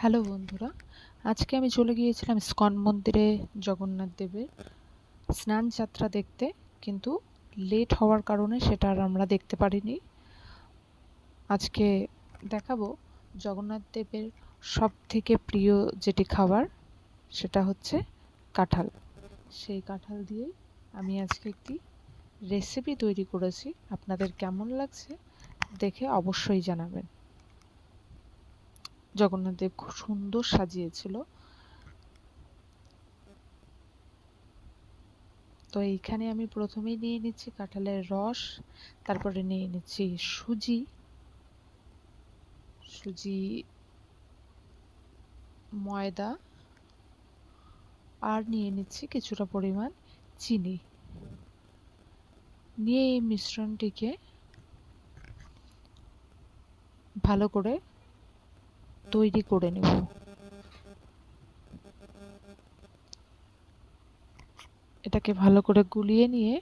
Hello বন্ধুরা, আজকে আমি চলে গিয়েছিলাম ইস্কন মন্দিরে জগন্নাথ দেবের স্নান যাত্রা দেখতে, কিন্তু লেট হওয়ার কারণে সেটা আর আমরা দেখতে পারিনি। আজকে দেখাবো জগন্নাথ দেবের সব থেকে প্রিয় যেটি খাবার, সেটা হচ্ছে কাঁঠাল। সেই কাঁঠাল দিয়েই আমি আজকে একটি রেসিপি তৈরি করেছি। আপনাদের কেমন লাগছে দেখে অবশ্যই জানাবেন। জগন্নাথ দেব খুব সুন্দর সাজিয়েছিল। তো এইখানে আমি প্রথমেই নিয়ে নিচ্ছি কাঁঠালের রস, তারপরে নিয়ে নিচ্ছি সুজি, ময়দা, আর নিয়ে নিচ্ছি কিছুটা পরিমাণ চিনি। নিয়ে এই মিশ্রণটিকে ভালো করে তৈরি করে নেব। এটাকে ভালো করে গুলিয়ে নিয়ে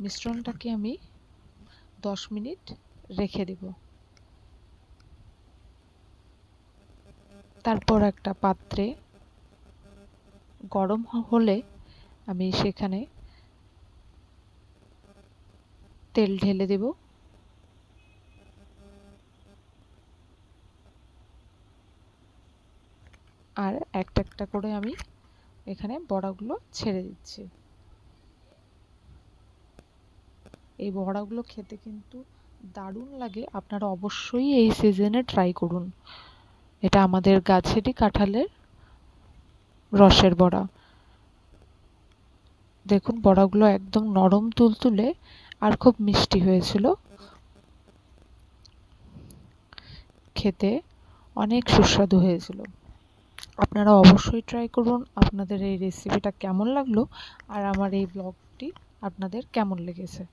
মিশ্রণটাকে আমি 10 মিনিট রেখে দেব। তারপর একটা পাত্রে গরম হলে আমি সেখানে তেল ঢেলে দেব। আর একটা একটা করে আমি এখানে বড়াগুলো ছেড়ে দিচ্ছি। এই বড়াগুলো খেতে কিন্তু দারুণ লাগে। আপনারা অবশ্যই এই সিজনে ট্রাই করুন। এটা আমাদের গাছেরই কাঁঠালের রসের বড়া। দেখুন বড়াগুলো একদম নরম তুলতুলে আর খুব মিষ্টি হয়েছিল। খেতে অনেক সুস্বাদু হয়েছিল। আপনারা অবশ্যই ট্রাই করুন। আপনাদের এই রেসিপিটা কেমন লাগলো আর আমার এই ব্লগটি আপনাদের কেমন লেগেছে।